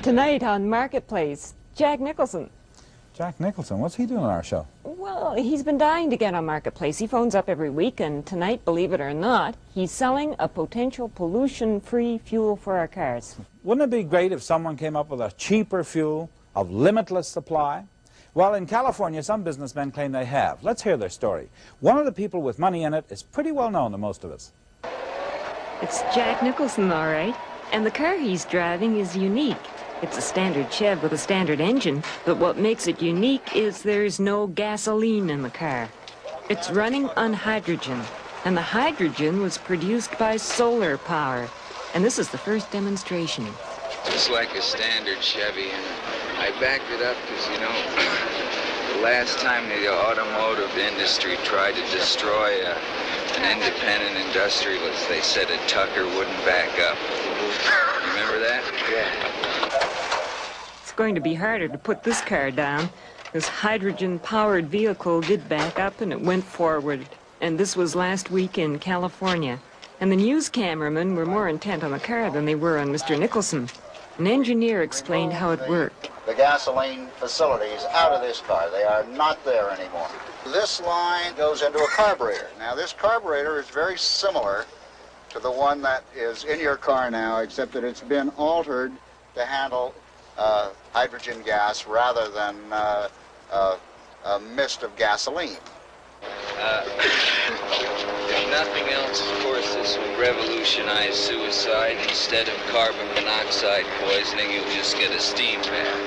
Tonight on Marketplace, Jack Nicholson. Jack Nicholson, what's he doing on our show? Well, he's been dying to get on Marketplace. He phones up every week, and tonight, believe it or not, he's selling a potential pollution-free fuel for our cars. Wouldn't it be great if someone came up with a cheaper fuel of limitless supply? Well, in California, some businessmen claim they have. Let's hear their story. One of the people with money in it is pretty well known to most of us. It's Jack Nicholson, all right. And the car he's driving is unique. It's a standard Chev with a standard engine, but what makes it unique is there's no gasoline in the car. It's running on hydrogen, and the hydrogen was produced by solar power. And this is the first demonstration. Just like a standard Chevy, and I backed it up because, you know, the last time the automotive industry tried to destroy an independent industrialist, they said a Tucker wouldn't back up. Remember that? Yeah. It's going to be harder to put this car down. This hydrogen-powered vehicle did back up and it went forward. And this was last week in California. And the news cameramen were more intent on the car than they were on Mr. Nicholson. An engineer explained how it worked. The gasoline facilities out of this car. They are not there anymore. This line goes into a carburetor. Now, this carburetor is very similar to the one that is in your car now, except that it's been altered to handle hydrogen gas rather than a mist of gasoline. If nothing else, of course, this will revolutionize suicide. Instead of carbon monoxide poisoning, you'll just get a steam bath.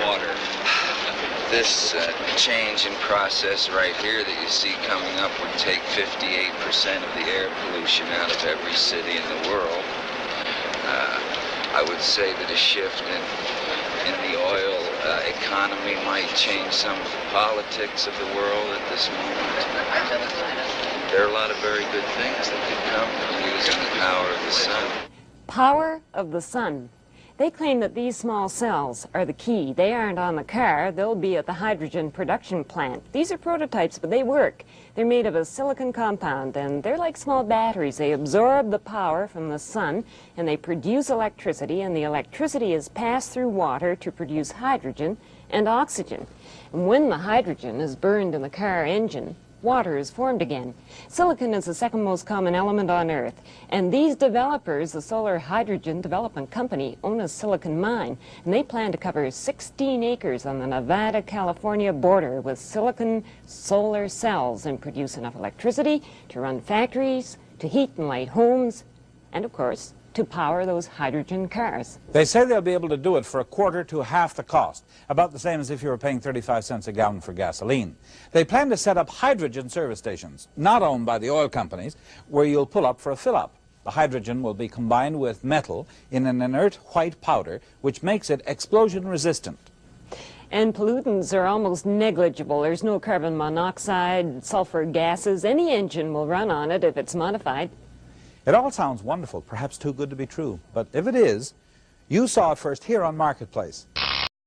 Water. This change in process right here that you see coming up would take 58% of the air pollution out of every city in the world. I would say that a shift in the oil economy might change some of the politics of the world at this moment. There are a lot of very good things that could come from using the power of the sun. Power of the sun. They claim that these small cells are the key. They aren't on the car. They'll be at the hydrogen production plant. These are prototypes, but they work. They're made of a silicon compound, and they're like small batteries. They absorb the power from the sun, and they produce electricity, and the electricity is passed through water to produce hydrogen and oxygen. And when the hydrogen is burned in the car engine, water is formed again. Silicon is the second most common element on Earth, and these developers, the Solar Hydrogen Development Company, own a silicon mine, and they plan to cover 16 acres on the Nevada-California border with silicon solar cells and produce enough electricity to run factories, to heat and light homes, and of course, to power those hydrogen cars. They say they'll be able to do it for a quarter to half the cost, about the same as if you were paying 35 cents a gallon for gasoline. They plan to set up hydrogen service stations, not owned by the oil companies, where you'll pull up for a fill-up. The hydrogen will be combined with metal in an inert white powder, which makes it explosion resistant. And pollutants are almost negligible. There's no carbon monoxide, sulfur gases. Any engine will run on it if it's modified. It all sounds wonderful, perhaps too good to be true. But if it is, you saw it first here on Marketplace.